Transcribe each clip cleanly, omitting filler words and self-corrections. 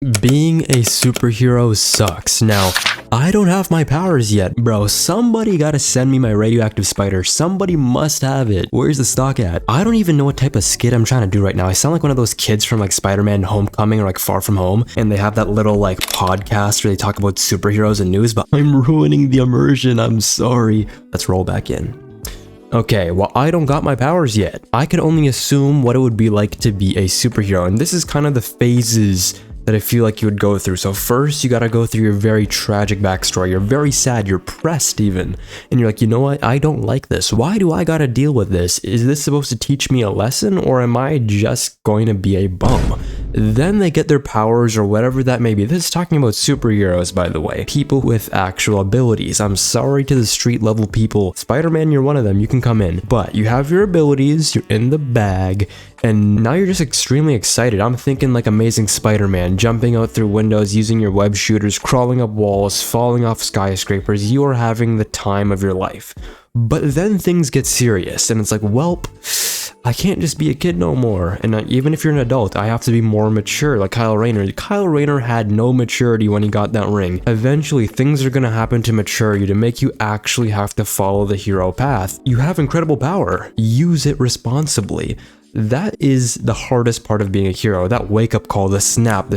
Being a superhero sucks. Now, I don't have my powers yet, bro. Somebody gotta send me my radioactive spider. Somebody must have it. Where's the stock at? I don't even know what type of skit I'm trying to do right now. I sound like one of those kids from like Spider-Man Homecoming or like Far From Home, and they have that little like podcast where they talk about superheroes and news, but I'm ruining the immersion. I'm sorry. Let's roll back in. Okay, well, I don't got my powers yet. I can only assume what it would be like to be a superhero, and this is kind of the phases that I feel like you would go through. So first, you gotta go through your very tragic backstory. You're very sad, you're pressed even. And you're like, you know what? I don't like this. Why do I gotta deal with this? Is this supposed to teach me a lesson, or am I just going to be a bum? Then they get their powers or whatever that may be. This is talking about superheroes, by the way. People with actual abilities. I'm sorry to the street level people. Spider-Man, you're one of them. You can come in. But you have your abilities, you're in the bag, and now you're just extremely excited. I'm thinking like Amazing Spider-Man, jumping out through windows, using your web shooters, crawling up walls, falling off skyscrapers. You are having the time of your life. But then things get serious, and it's like, welp, I can't just be a kid no more. And even if you're an adult, I have to be more mature, like Kyle Rayner. Kyle Rayner had no maturity when he got that ring. Eventually, things are gonna happen to mature you, to make you actually have to follow the hero path. You have incredible power. Use it responsibly. That is the hardest part of being a hero. That wake-up call, the snap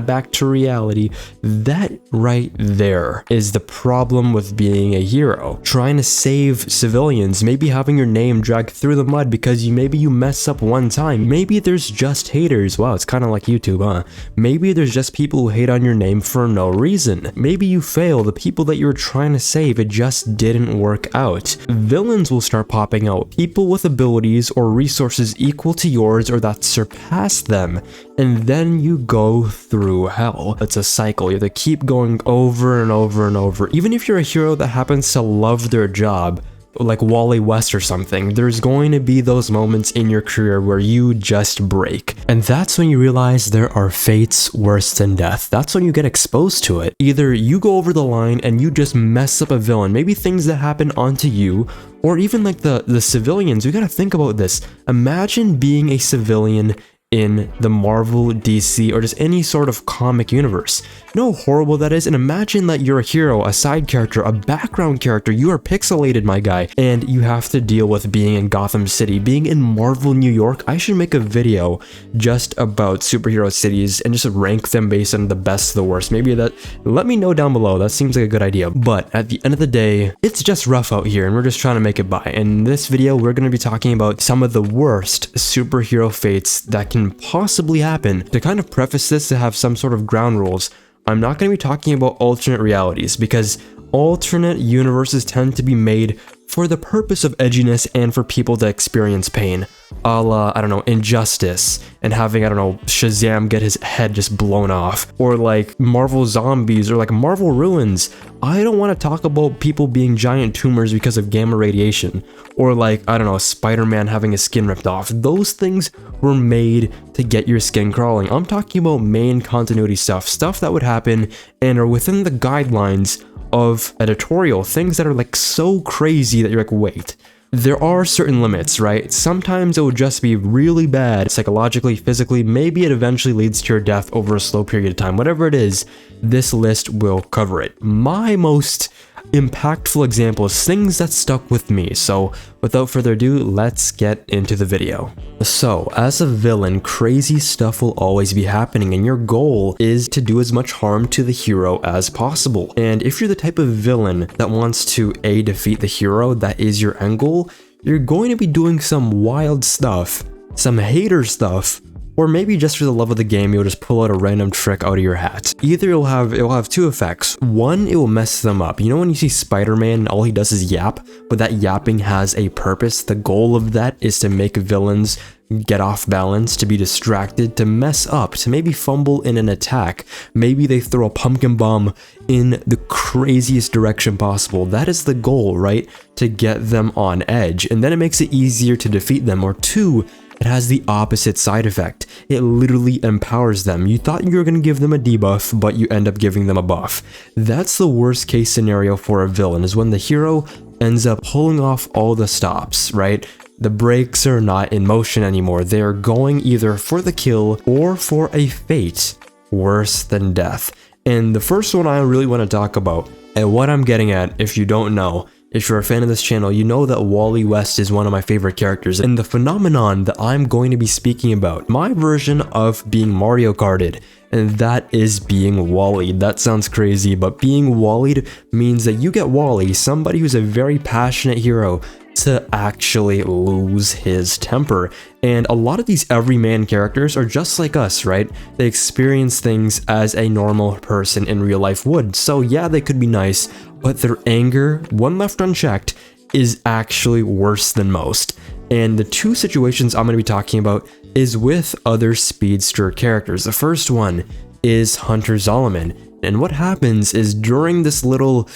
back to reality. That right there is the problem with being a hero. Trying to save civilians, maybe having your name dragged through the mud because maybe you mess up one time. Maybe there's just haters. Wow, it's kind of like YouTube, huh? Maybe there's just people who hate on your name for no reason. Maybe you fail. The people that you were trying to save, it just didn't work out. Villains will start popping out. People with abilities or resources equal to yours or that surpass them, and then you go through hell. It's a cycle. You have to keep going over and over and over. Even if you're a hero that happens to love their job, like Wally West or something, there's going to be those moments in your career where you just break. And that's when you realize there are fates worse than death. That's when you get exposed to it. Either you go over the line and you just mess up a villain, maybe things that happen onto you, or even like the civilians. We gotta think about this. Imagine being a civilian in the Marvel, DC, or just any sort of comic universe. You know how horrible that is? And imagine that you're a hero, a side character, a background character. You are pixelated, my guy, and you have to deal with being in Gotham City, being in Marvel, New York. I should make a video just about superhero cities and just rank them based on the best to the worst. Maybe that, let me know down below. That seems like a good idea. But at the end of the day, it's just rough out here, and we're just trying to make it by. In this video, we're going to be talking about some of the worst superhero fates that can possibly happen. To kind of preface this, to have some sort of ground rules, I'm not going to be talking about alternate realities, because alternate universes tend to be made for the purpose of edginess and for people to experience pain. A la, I don't know, Injustice, and having, I don't know, Shazam get his head just blown off. Or like Marvel Zombies, or like Marvel Ruins. I don't want to talk about people being giant tumors because of gamma radiation. Or like, I don't know, Spider-Man having his skin ripped off. Those things were made to get your skin crawling. I'm talking about main continuity stuff. Stuff that would happen and are within the guidelines of editorial. Things that are like so crazy that you're like, wait. There are certain limits, right? Sometimes it would just be really bad, psychologically, physically. Maybe it eventually leads to your death over a slow period of time. Whatever it is, this list will cover it. My most impactful example is things that stuck with me. So without further ado, let's get into the video. So as a villain, crazy stuff will always be happening, and your goal is to do as much harm to the hero as possible. And if you're the type of villain that wants to defeat the hero, that is your end goal, you're going to be doing some wild stuff, some hater stuff, or maybe just for the love of the game, you'll just pull out a random trick out of your hat. Either it will have two effects. One, it will mess them up. You know when you see Spider-Man and all he does is yap, but that yapping has a purpose. The goal of that is to make villains get off balance, to be distracted, to mess up, to maybe fumble in an attack. Maybe they throw a pumpkin bomb in the craziest direction possible. That is the goal, right? To get them on edge, and then it makes it easier to defeat them. Or two, it has the opposite side effect. It literally empowers them. You thought you were going to give them a debuff, but you end up giving them a buff. That's the worst case scenario for a villain, is when the hero ends up pulling off all the stops, right? The brakes are not in motion anymore. They're going either for the kill or for a fate worse than death. And the first one I really want to talk about, and what I'm getting at, if you don't know, if you're a fan of this channel, you know that Wally West is one of my favorite characters, and the phenomenon that I'm going to be speaking about, my version of being Mario Karted, and that is being Wallied. That sounds crazy, but being Wallied means that you get Wally, somebody who's a very passionate hero, to actually lose his temper. And a lot of these everyman characters are just like us, right? They experience things as a normal person in real life would. So yeah, they could be nice, but their anger, when left unchecked, is actually worse than most. And the two situations I'm going to be talking about is with other speedster characters. The first one is Hunter Zolomon. And what happens is during this little...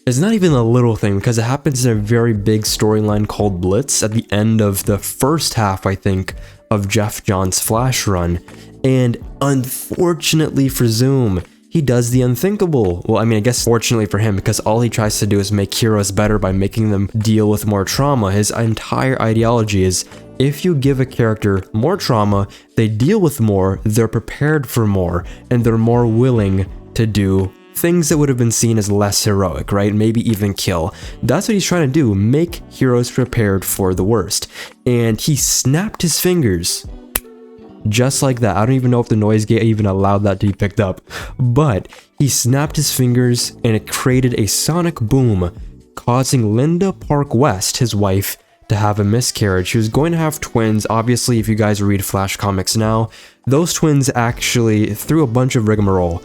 It's not even a little thing, because it happens in a very big storyline called Blitz at the end of the first half, I think, of Jeff Johns' Flash run. And unfortunately for Zoom, he does the unthinkable. Well, I mean, I guess fortunately for him, because all he tries to do is make heroes better by making them deal with more trauma. His entire ideology is, if you give a character more trauma, they deal with more, they're prepared for more, and they're more willing to do things that would have been seen as less heroic, right? Maybe even kill. That's what he's trying to do, make heroes prepared for the worst. And he snapped his fingers. Just like that. I don't even know if the noise gate even allowed that to be picked up. But he snapped his fingers and it created a sonic boom, causing Linda Park West, his wife, to have a miscarriage. She was going to have twins. Obviously, if you guys read Flash comics now, those twins actually, through a bunch of rigmarole,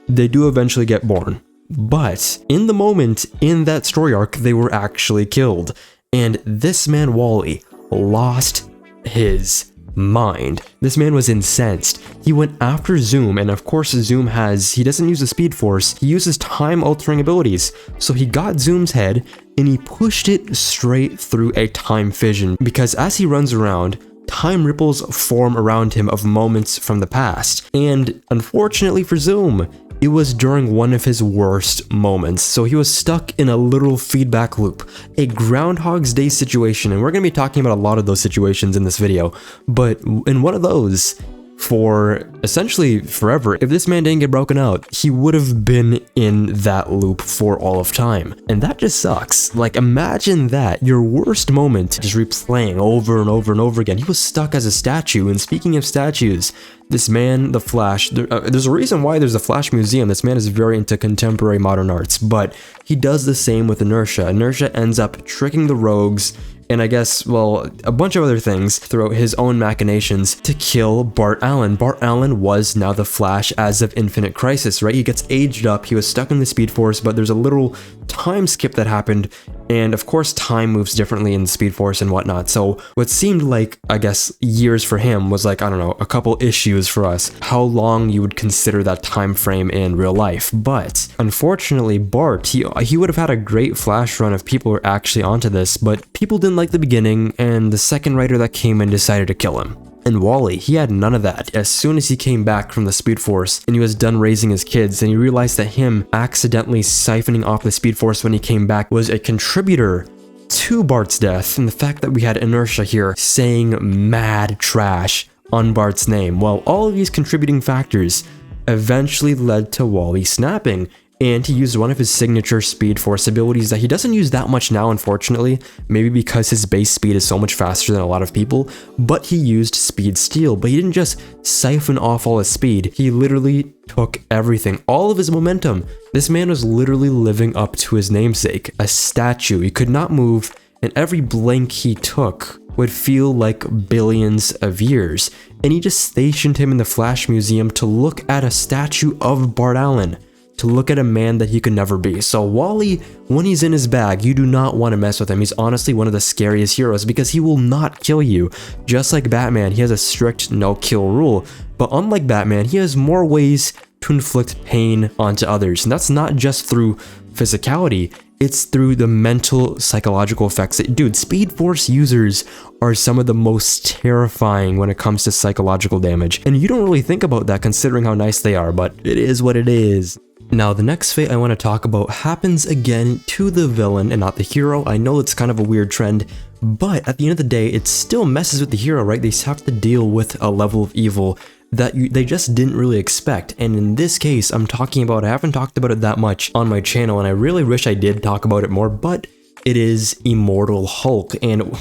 they do eventually get born. But in the moment, in that story arc, they were actually killed. And this man, Wally, lost his mind. This man was incensed. He went after Zoom, and of course Zoom he doesn't use the Speed Force, he uses time-altering abilities. So he got Zoom's head, and he pushed it straight through a time fission, because as he runs around, time ripples form around him of moments from the past. And unfortunately for Zoom, it was during one of his worst moments, so he was stuck in a literal feedback loop, a Groundhog's Day situation, and we're going to be talking about a lot of those situations in this video, but in one of those, for essentially forever, if this man didn't get broken out, he would have been in that loop for all of time. And that just sucks. Like, imagine that, your worst moment, just replaying over and over and over again. He was stuck as a statue, and speaking of statues, this man, the Flash, there's a reason why there's a Flash museum. This man is very into contemporary modern arts, but he does the same with Inertia. Inertia ends up tricking the rogues, and I guess, well, a bunch of other things throughout his own machinations to kill Bart Allen. Bart Allen was now the Flash as of Infinite Crisis, right? He gets aged up, he was stuck in the Speed Force, but there's a little time skip that happened, and of course time moves differently in the Speed Force and whatnot, so what seemed like, I guess, years for him was like, I don't know, a couple issues for us, how long you would consider that time frame in real life. But unfortunately, Bart, he would have had a great Flash run if people were actually onto this, but people didn't like the beginning, and the second writer that came in decided to kill him. And Wally, he had none of that. As soon as he came back from the Speed Force and he was done raising his kids, and he realized that him accidentally siphoning off the Speed Force when he came back was a contributor to Bart's death, and the fact that we had Inertia here saying mad trash on Bart's name. Well, all of these contributing factors eventually led to Wally snapping, and he used one of his signature Speed Force abilities that he doesn't use that much now, unfortunately, maybe because his base speed is so much faster than a lot of people, but he used Speed Steal. But he didn't just siphon off all his speed, he literally took everything, all of his momentum. This man was literally living up to his namesake, a statue. He could not move, and every blink he took would feel like billions of years. And he just stationed him in the Flash Museum to look at a statue of Bart Allen, to look at a man that he could never be. So Wally, when he's in his bag, you do not want to mess with him. He's honestly one of the scariest heroes because he will not kill you. Just like Batman, he has a strict no-kill rule, but unlike Batman, he has more ways to inflict pain onto others, and that's not just through physicality, it's through the mental, psychological effects. Dude, Speed Force users are some of the most terrifying when it comes to psychological damage, and you don't really think about that considering how nice they are, but it is what it is. Now, the next fate I want to talk about happens again to the villain and not the hero. I know it's kind of a weird trend, but at the end of the day, it still messes with the hero, right? They have to deal with a level of evil that they just didn't really expect. And in this case, I'm talking about, I haven't talked about it that much on my channel, and I really wish I did talk about it more, but it is Immortal Hulk. And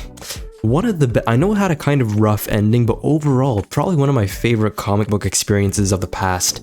one of the, I know it had a kind of rough ending, but overall, probably one of my favorite comic book experiences of the past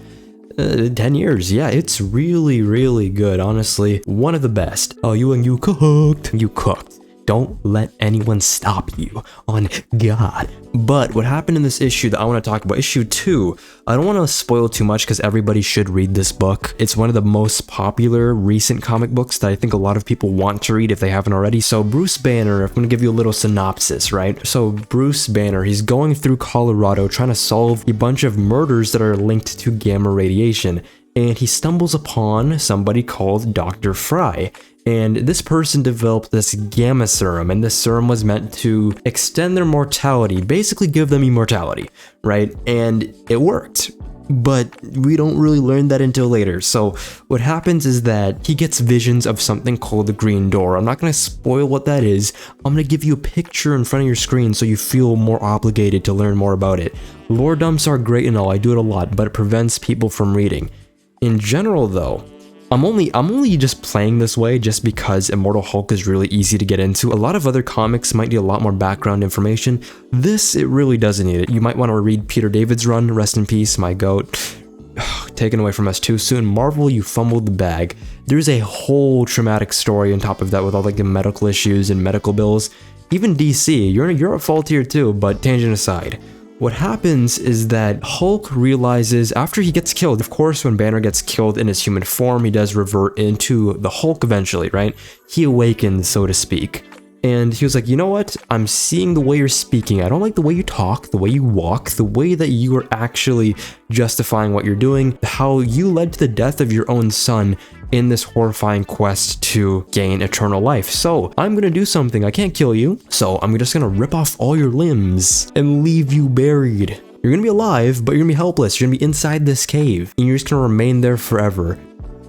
10 years. Yeah, it's really, really good, honestly. One of the best. Oh, you cooked. You cooked. Don't let anyone stop you, on God. But what happened in this issue that I want to talk about, issue 2, I don't want to spoil too much because everybody should read this book. It's one of the most popular recent comic books that I think a lot of people want to read if they haven't already. So Bruce Banner, I'm going to give you a little synopsis, right? So Bruce Banner, he's going through Colorado trying to solve a bunch of murders that are linked to gamma radiation. And he stumbles upon somebody called Dr. Frye. And this person developed this gamma serum, and this serum was meant to extend their mortality, basically give them immortality, right? And it worked, but we don't really learn that until later. So what happens is that he gets visions of something called the Green Door. I'm not going to spoil what that is. I'm going to give you a picture in front of your screen so you feel more obligated to learn more about it. Lore dumps are great and all, I do it a lot, but it prevents people from reading. In general though, I'm only just playing this way just because Immortal Hulk is really easy to get into. A lot of other comics might need a lot more background information. This, it really doesn't need it. You might want to read Peter David's run, rest in peace, my goat. Taken away from us too soon. Marvel, you fumbled the bag. There's a whole traumatic story on top of that with all like the medical issues and medical bills. Even DC, you're at fault here too, but tangent aside. What happens is that Hulk realizes after he gets killed, of course when Banner gets killed in his human form, he does revert into the Hulk eventually, right? He awakens, so to speak. And he was like, you know what? I'm seeing the way you're speaking. I don't like the way you talk, the way you walk, the way that you are actually justifying what you're doing, how you led to the death of your own son in this horrifying quest to gain eternal life. So I'm gonna do something. I can't kill you, so I'm just gonna rip off all your limbs and leave you buried. You're gonna be alive, but you're gonna be helpless. You're gonna be inside this cave, and you're just gonna remain there forever.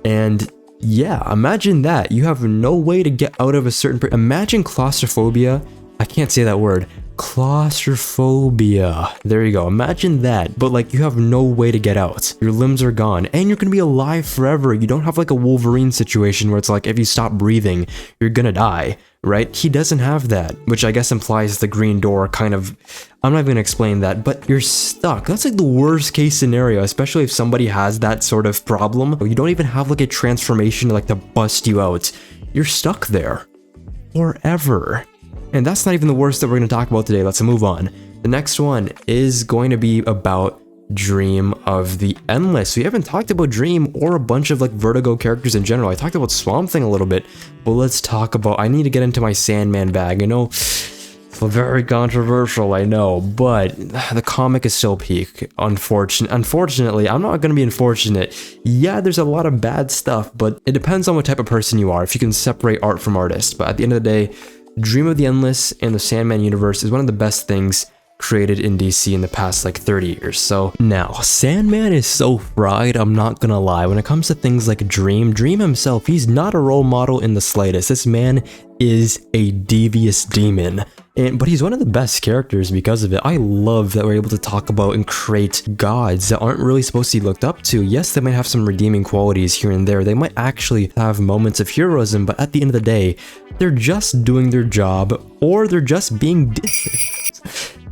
And yeah, imagine that. You have no way to get out of a certain... Imagine claustrophobia. I can't say that word. Claustrophobia. There you go. Imagine that. But like you have no way to get out. Your limbs are gone. And you're gonna be alive forever. You don't have like a Wolverine situation where it's like if you stop breathing, you're gonna die. Right? He doesn't have that. Which I guess implies the Green Door kind of... I'm not even gonna explain that, but you're stuck. That's like the worst case scenario, especially if somebody has that sort of problem. You don't even have like a transformation like to bust you out. You're stuck there forever. And that's not even the worst that we're gonna talk about today. Let's move on. The next one is going to be about Dream of the Endless. We haven't talked about Dream or a bunch of like Vertigo characters in general. I talked about Swamp Thing a little bit, but let's talk about... I need to get into my Sandman bag. I know very controversial, I know, but the comic is still peak. Unfortunately, I'm not going to be unfortunate. Yeah, there's a lot of bad stuff, but it depends on what type of person you are, if you can separate art from artist. But at the end of the day, Dream of the Endless and the Sandman universe is one of the best things created in DC in the past like 30 years. So now, Sandman is so fried, I'm not gonna lie. When it comes to things like Dream himself, he's not a role model in the slightest. This man is a devious demon. But he's one of the best characters because of it. I love that we're able to talk about and create gods that aren't really supposed to be looked up to. Yes, they might have some redeeming qualities here and there. They might actually have moments of heroism, but at the end of the day, they're just doing their job, or they're just being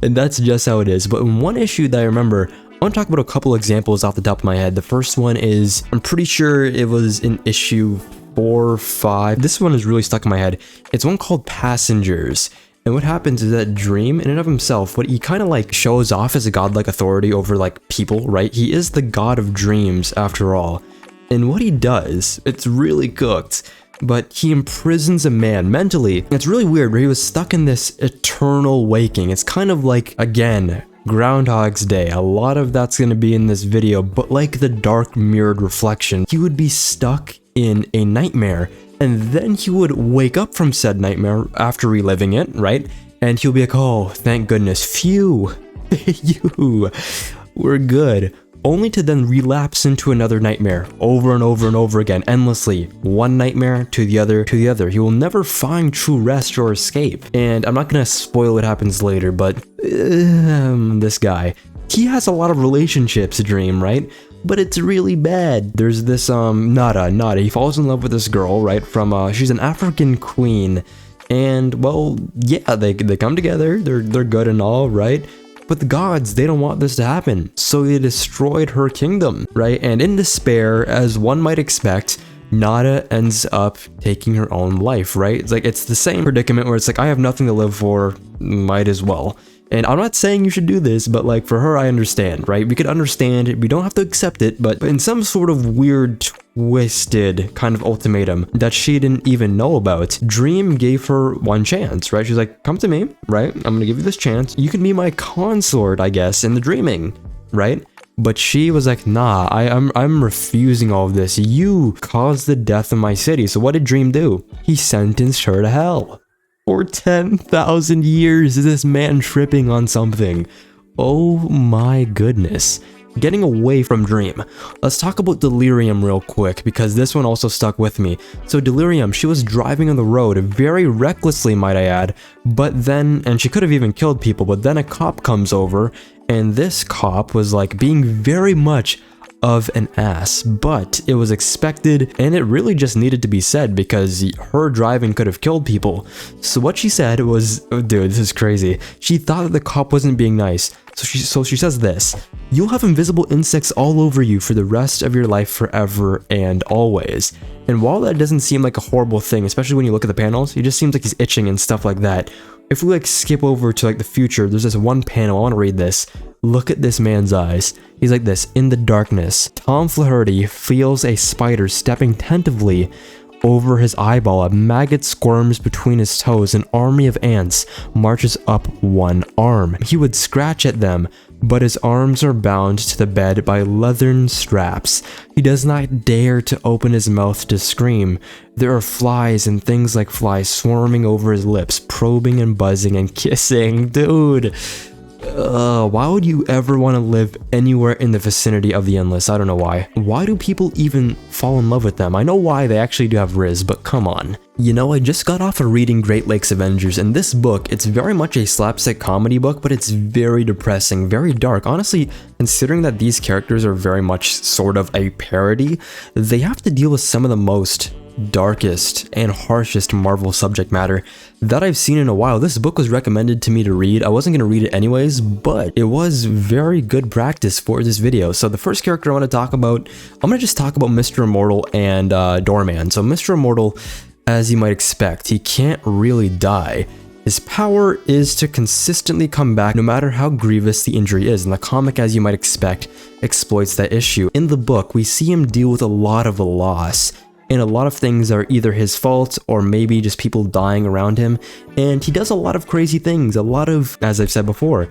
and that's just how it is. But in one issue that I remember, I want to talk about a couple examples off the top of my head. The first one is, I'm pretty sure it was in issue 4 or 5. This one is really stuck in my head. It's one called Passengers. And what happens is that Dream, in and of himself, what he kind of like shows off as a godlike authority over like people, right? He is the god of dreams after all. And what he does, it's really cooked, but he imprisons a man mentally. It's really weird where he was stuck in this eternal waking. It's kind of like, again, Groundhog's Day. A lot of that's going to be in this video, but like the dark mirrored reflection, he would be stuck in a nightmare. And then he would wake up from said nightmare after reliving it, right? And he'll be like, oh, thank goodness, phew, we're good. Only to then relapse into another nightmare over and over and over again, endlessly. One nightmare to the other to the other. He will never find true rest or escape. And I'm not gonna spoil what happens later, but this guy. he has a lot of relationships, Dream, right? But it's really bad. There's this, Nada, he falls in love with this girl, right, from, she's an African queen, and, well, yeah, they come together, they're good and all, right? But the gods, they don't want this to happen, so they destroyed her kingdom, right? And in despair, as one might expect, Nada ends up taking her own life, right? It's like, it's the same predicament where it's like, I have nothing to live for, might as well. And I'm not saying you should do this, but like for her, I understand, right? We could understand it, we don't have to accept it, but in some sort of weird, twisted kind of ultimatum that she didn't even know about, Dream gave her one chance, right? She's like, come to me, right? I'm gonna give you this chance. You can be my consort, I guess, in the dreaming, right? But she was like, nah, I'm refusing all of this. You caused the death of my city. So what did Dream do? He sentenced her to hell. For 10,000 years is this man tripping on something. Oh my goodness. Getting away from Dream, let's talk about Delirium real quick, because this one also stuck with me. So Delirium, she was driving on the road, very recklessly might I add, but then, and she could have even killed people, but then a cop comes over, and this cop was like being very much of an ass, but it was expected and it really just needed to be said because her driving could have killed people. So what she said was, oh, dude, this is crazy. She thought that the cop wasn't being nice. So she says this: you'll have invisible insects all over you for the rest of your life forever and always. And while that doesn't seem like a horrible thing, especially when you look at the panels, it just seems like he's itching and stuff like that. If we like skip over to like the future, there's this one panel, I want to read this. Look at this man's eyes. He's like this: in the darkness, Tom Flaherty feels a spider stepping tentatively over his eyeball. A maggot squirms between his toes. An army of ants marches up one arm. He would scratch at them, but his arms are bound to the bed by leathern straps. He does not dare to open his mouth to scream. There are flies and things like flies swarming over his lips, probing and buzzing and kissing. Dude. Why would you ever want to live anywhere in the vicinity of the Endless? I don't know why. Why do people even fall in love with them? I know why, they actually do have Riz, but come on. You know, I just got off of reading Great Lakes Avengers, and this book, it's very much a slapstick comedy book, but it's very depressing, very dark. Honestly, considering that these characters are very much sort of a parody, they have to deal with some of the most darkest and harshest Marvel subject matter that I've seen in a while. This book was recommended to me to read. I wasn't going to read it anyways, but it was very good practice for this video. So the first character I want to talk about, I'm going to just talk about Mr. Immortal and Doorman. So Mr. Immortal, as you might expect, he can't really die. His power is to consistently come back no matter how grievous the injury is, and the comic, as you might expect, exploits that issue. In the book, we see him deal with a lot of loss, and a lot of things are either his fault or maybe just people dying around him, and he does a lot of crazy things, a lot of, as I've said before,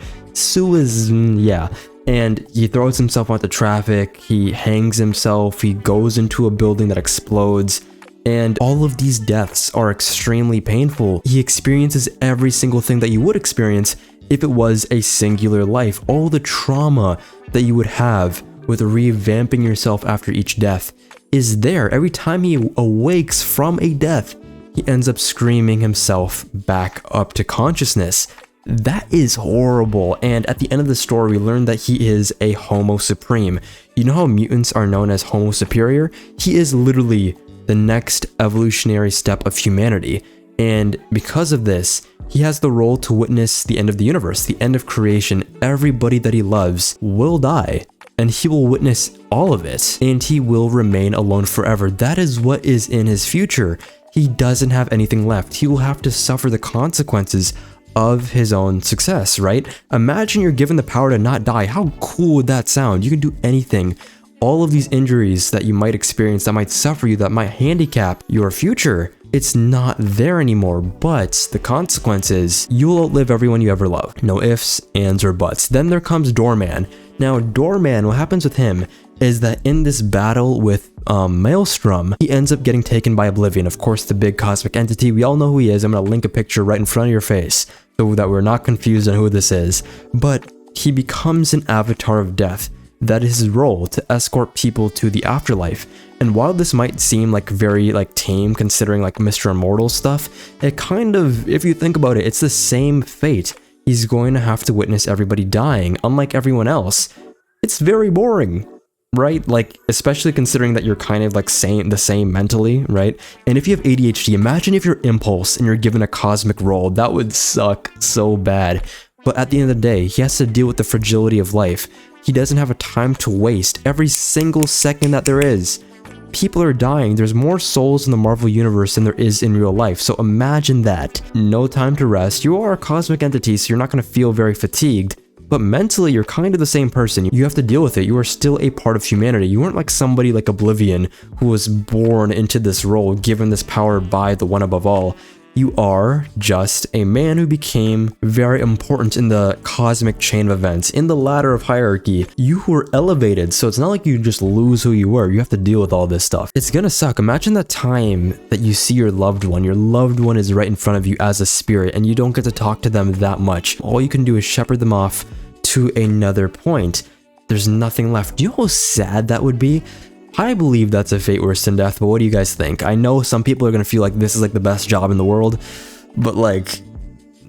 yeah. And he throws himself onto traffic, he hangs himself, he goes into a building that explodes, and all of these deaths are extremely painful. He experiences every single thing that you would experience if it was a singular life. All the trauma that you would have with revamping yourself after each death is there. Every time he awakes from a death, he ends up screaming himself back up to consciousness. That is horrible, and at the end of the story, we learn that he is a Homo Supreme. You know how mutants are known as Homo Superior? He is literally the next evolutionary step of humanity, and because of this, he has the role to witness the end of the universe, the end of creation. Everybody that he loves will die, and he will witness all of it, and he will remain alone forever. That is what is in his future. He doesn't have anything left. He will have to suffer the consequences of his own success, right? Imagine you're given the power to not die. How cool would that sound? You can do anything. All of these injuries that you might experience, that might suffer you, that might handicap your future, it's not there anymore, but the consequence is you will outlive everyone you ever loved. No ifs, ands, or buts. Then there comes Doorman. Now, Doorman, what happens with him is that in this battle with Maelstrom, he ends up getting taken by Oblivion, of course, the big cosmic entity. We all know who he is. I'm going to link a picture right in front of your face so that we're not confused on who this is. But he becomes an avatar of death. That is his role, to escort people to the afterlife. And while this might seem like very tame considering like Mr. Immortal stuff, it kind of, if you think about it, it's the same fate. he's going to have to witness everybody dying, unlike everyone else. It's very boring, right? Like, especially considering that you're kind of like the same mentally, right? And if you have ADHD, imagine if you're Impulse and you're given a cosmic role. That would suck so bad. But at the end of the day, he has to deal with the fragility of life. He doesn't have a time to waste every single second that there is. People are dying. There's more souls in the Marvel Universe than there is in real life. So imagine that. No time to rest. You are a cosmic entity, so you're not going to feel very fatigued. But mentally, you're kind of the same person. You have to deal with it. You are still a part of humanity. You weren't like somebody like Oblivion who was born into this role, given this power by the one above all. You are just a man who became very important in the cosmic chain of events, in the ladder of hierarchy. You were elevated, so it's not like you just lose who you were. You have to deal with all this stuff. It's gonna suck. Imagine the time that you see your loved one. Your loved one is right in front of you as a spirit, and you don't get to talk to them that much. All you can do is shepherd them off to another point. There's nothing left. Do you know how sad that would be? I believe that's a fate worse than death, but what do you guys think? I know some people are gonna feel like this is like the best job in the world, but like,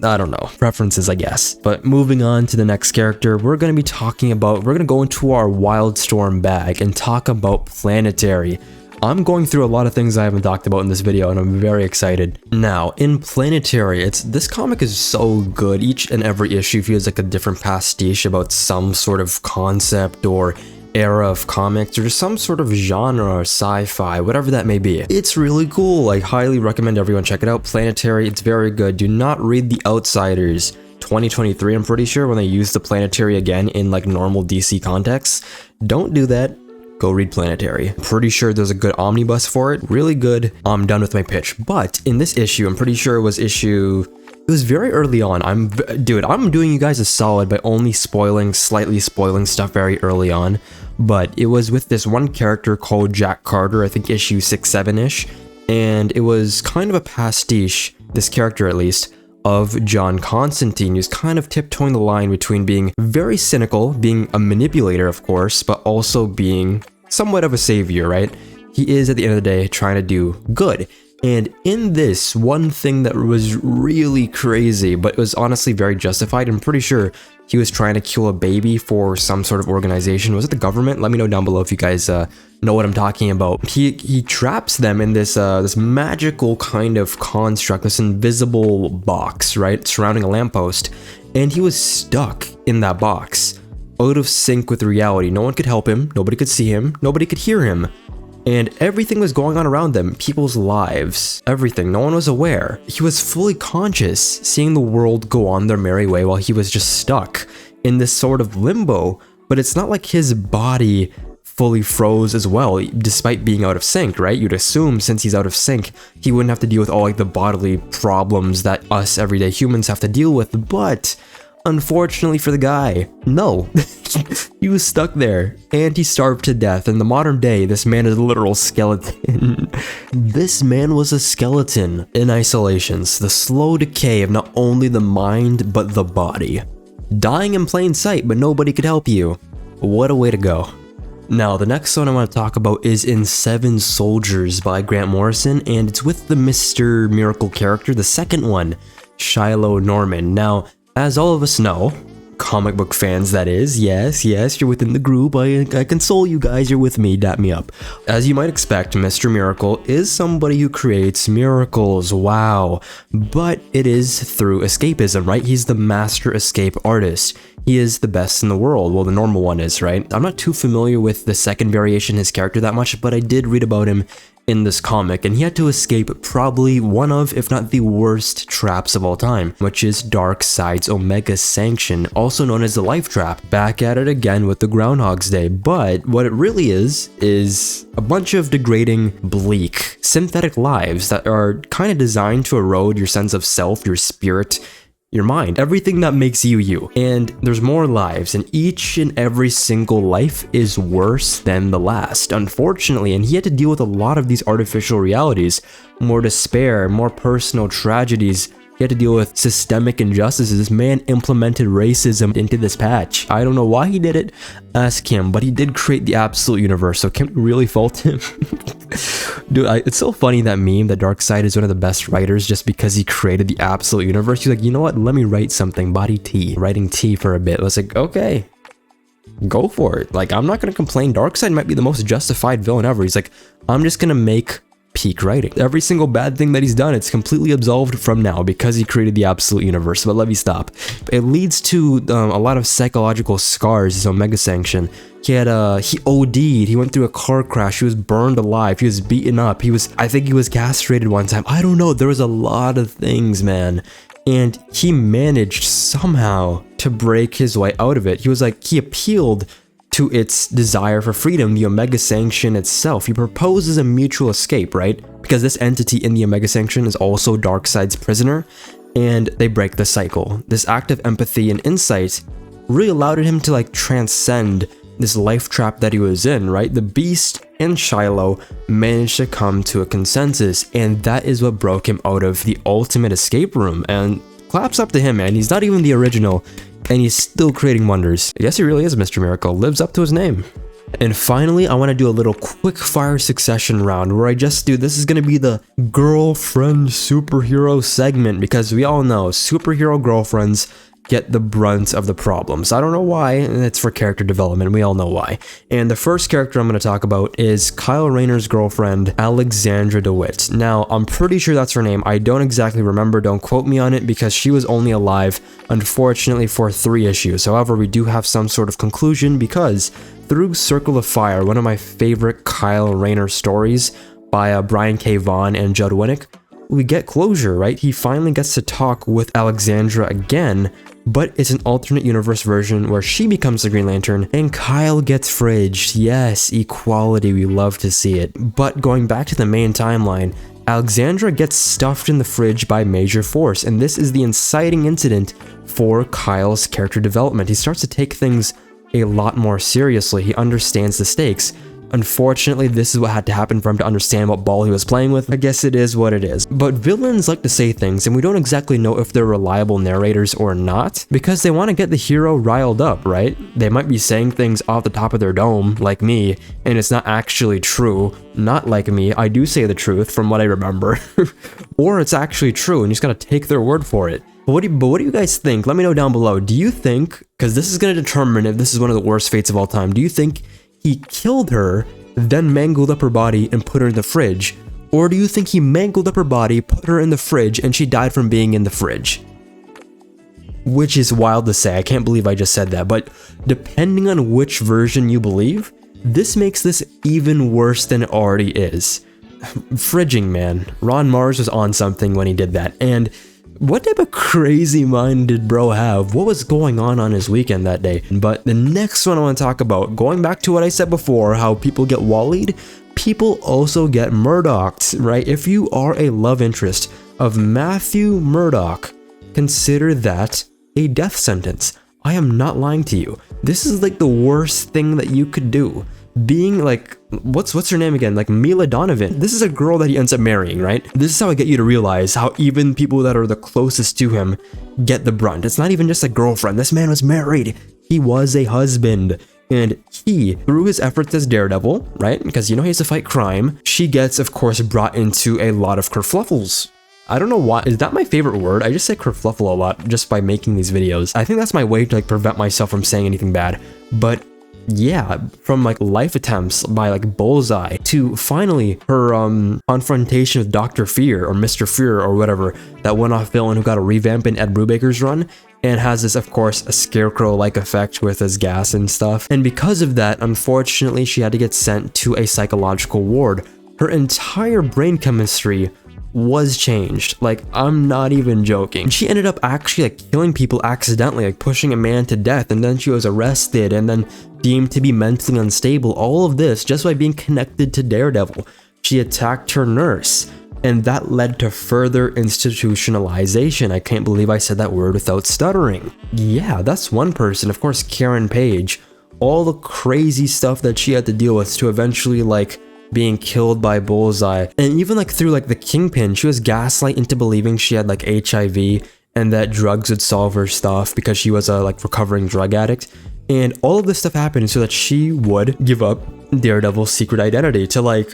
I don't know. Preferences, I guess. But moving on to the next character, we're gonna go into our Wildstorm bag and talk about Planetary. I'm going through a lot of things I haven't talked about in this video, and I'm very excited. Now, in Planetary, this comic is so good. Each and every issue feels like a different pastiche about some sort of concept or era of comics or just some sort of genre or sci-fi, whatever that may be. It's really cool. I highly recommend everyone check it out. Planetary, it's very good. Do not read The Outsiders 2023, I'm pretty sure, when they use the Planetary again in like normal DC context. Don't do that. Go read Planetary. I'm pretty sure there's a good omnibus for it. Really good. I'm done with my pitch. But in this issue, I'm pretty sure it was very early on. I'm doing you guys a solid by only slightly spoiling stuff very early on. But it was with this one character called Jack Carter, I think issue 6-7-ish. And it was kind of a pastiche, this character at least, of John Constantine, who's kind of tiptoeing the line between being very cynical, being a manipulator, of course, but also being somewhat of a savior, right? He is, at the end of the day, trying to do good. And in this, one thing that was really crazy, but was honestly very justified, I'm pretty sure he was trying to kill a baby for some sort of organization. Was it the government? Let me know down below if you guys know what I'm talking about. He traps them in this this magical kind of construct, this invisible box, right, surrounding a lamppost, and he was stuck in that box, out of sync with reality. No one could help him, nobody could see him, nobody could hear him. And everything was going on around them, people's lives, everything, no one was aware. He was fully conscious, seeing the world go on their merry way while he was just stuck in this sort of limbo, but it's not like his body fully froze as well, despite being out of sync, right? You'd assume since he's out of sync, he wouldn't have to deal with all like the bodily problems that us everyday humans have to deal with, but unfortunately for the guy, no. He was stuck there, and he starved to death. In the modern day, this man is a literal skeleton. This man was a skeleton in isolations, the slow decay of not only the mind, but the body. Dying in plain sight, but nobody could help you. What a way to go. Now, the next one I want to talk about is in Seven Soldiers by Grant Morrison, and it's with the Mr. Miracle character, the second one, Shiloh Norman. Now, as all of us know, comic book fans that is, yes, you're within the group, I console you guys, you're with me, dap me up. As you might expect, Mr. Miracle is somebody who creates miracles, wow, but it is through escapism, right? He's the master escape artist. He is the best in the world, well the normal one is, right? I'm not too familiar with the second variation, his character that much, but I did read about him in this comic, and he had to escape probably one of, if not the worst traps of all time, which is Darkseid's Omega Sanction, also known as the Life Trap. Back at it again with the Groundhog's Day, but what it really is a bunch of degrading, bleak, synthetic lives that are kind of designed to erode your sense of self, your spirit, your mind, everything that makes you you. And there's more lives, and each and every single life is worse than the last, unfortunately, and he had to deal with a lot of these artificial realities, more despair, more personal tragedies. He had to deal with systemic injustices. This man implemented racism into this patch. I don't know why he did it, ask him, but he did create the absolute universe, so can we really fault him? Dude, it's so funny that meme that Darkseid is one of the best writers just because he created the absolute universe. He's like, you know what? Let me write something. Body T. Writing T for a bit. I was like, okay, go for it. Like, I'm not going to complain. Darkseid might be the most justified villain ever. He's like, I'm just going to make peak writing. Every single bad thing that he's done, it's completely absolved from now because he created the absolute universe. But let me stop. It leads to a lot of psychological scars, his Omega Sanction. He OD'd, he went through a car crash, he was burned alive, he was beaten up, I think he was castrated one time. I don't know, there was a lot of things, man. And he managed somehow to break his way out of it. He appealed to its desire for freedom, the Omega Sanction itself. He proposes a mutual escape, right? Because this entity in the Omega Sanction is also Darkseid's prisoner, and they break the cycle. This act of empathy and insight really allowed him to like transcend this life trap that he was in, right? The Beast and Shiloh managed to come to a consensus, and that is what broke him out of the ultimate escape room. And claps up to him, man. He's not even the original, and he's still creating wonders. I guess he really is Mr. Miracle, lives up to his name. And finally, I want to do a little quick fire succession round where this is going to be the girlfriend superhero segment, because we all know superhero girlfriends get the brunt of the problems. I don't know why, and it's for character development, we all know why. And the first character I'm going to talk about is Kyle Rayner's girlfriend, Alexandra DeWitt. Now, I'm pretty sure that's her name. I don't exactly remember, don't quote me on it, because she was only alive, unfortunately, for 3 issues. However, we do have some sort of conclusion, because through Circle of Fire, one of my favorite Kyle Rayner stories by Brian K. Vaughan and Judd Winnick, we get closure, right? He finally gets to talk with Alexandra again, but it's an alternate universe version where she becomes the Green Lantern and Kyle gets fridged. Yes, equality, we love to see it. But going back to the main timeline, Alexandra gets stuffed in the fridge by Major Force, and this is the inciting incident for Kyle's character development. He starts to take things a lot more seriously. He understands the stakes. Unfortunately, this is what had to happen for him to understand what ball he was playing with. I guess it is what it is. But villains like to say things, and we don't exactly know if they're reliable narrators or not, because they want to get the hero riled up, right? They might be saying things off the top of their dome, like me, and it's not actually true. Not like me, I do say the truth from what I remember. Or it's actually true, and you just gotta take their word for it. But what do you guys think? Let me know down below. Do you think, because this is going to determine if this is one of the worst fates of all time, do you think he killed her, then mangled up her body and put her in the fridge? Or do you think he mangled up her body, put her in the fridge, and she died from being in the fridge? Which is wild to say, I can't believe I just said that, but depending on which version you believe, this makes this even worse than it already is. Fridging, man. Ron Mars was on something when he did that, and what type of crazy mind did bro have? What was going on his weekend that day? But the next one I want to talk about, going back to what I said before, how people get Wallied, people also get Murdocked, right? If you are a love interest of Matthew Murdock, consider that a death sentence. I am not lying to you. This is like the worst thing that you could do. Being like, what's her name again? Like Mila Donovan. This is a girl that he ends up marrying, right? This is how I get you to realize how even people that are the closest to him get the brunt. It's not even just a girlfriend. This man was married. He was a husband. And he, through his efforts as Daredevil, right? Because you know he has to fight crime. She gets, of course, brought into a lot of kerfluffles. I don't know why. Is that my favorite word? I just say kerfluffle a lot just by making these videos. I think that's my way to like prevent myself from saying anything bad. But yeah, from like life attempts by like Bullseye to finally her confrontation with Dr. Fear or Mr. Fear or whatever, that one-off villain who got a revamp in Ed Brubaker's run and has this, of course, a scarecrow-like effect with his gas and stuff. And because of that, unfortunately, she had to get sent to a psychological ward. Her entire brain chemistry was changed. Like, I'm not even joking. She ended up actually like killing people accidentally, like pushing a man to death, and then she was arrested and then deemed to be mentally unstable. All of this just by being connected to Daredevil. She attacked her nurse, and that led to further institutionalization. I can't believe I said that word without stuttering. Yeah, that's one person. Of course, Karen Page. All the crazy stuff that she had to deal with to eventually like being killed by Bullseye. And even like through like the Kingpin, she was gaslight into believing she had like HIV and that drugs would solve her stuff because she was a like recovering drug addict. And all of this stuff happened so that she would give up Daredevil's secret identity to like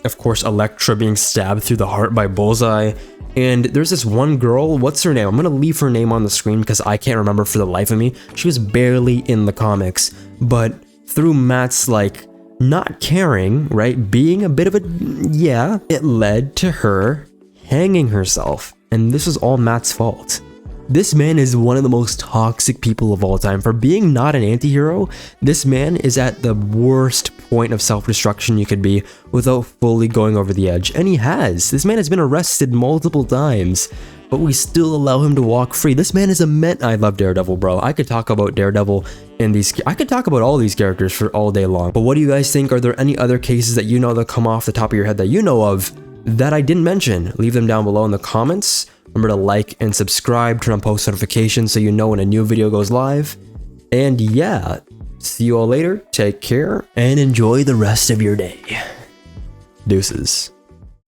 of course, Elektra being stabbed through the heart by Bullseye. And there's this one girl, what's her name? I'm gonna leave her name on the screen because I can't remember for the life of me. She was barely in the comics, but through Matt's like not caring, right? Being a bit of a, yeah, it led to her hanging herself. And this was all Matt's fault. This man is one of the most toxic people of all time. For being not an anti-hero, this man is at the worst point of self-destruction you could be without fully going over the edge. And he has. This man has been arrested multiple times, but we still allow him to walk free. This man is a man. I love Daredevil, bro. I could talk about Daredevil in these. I could talk about all these characters for all day long. But what do you guys think? Are there any other cases that you know that come off the top of your head that you know of that I didn't mention? Leave them down below in the comments. Remember to like and subscribe, turn on post notifications so you know when a new video goes live. And yeah, see you all later, take care, and enjoy the rest of your day. Deuces.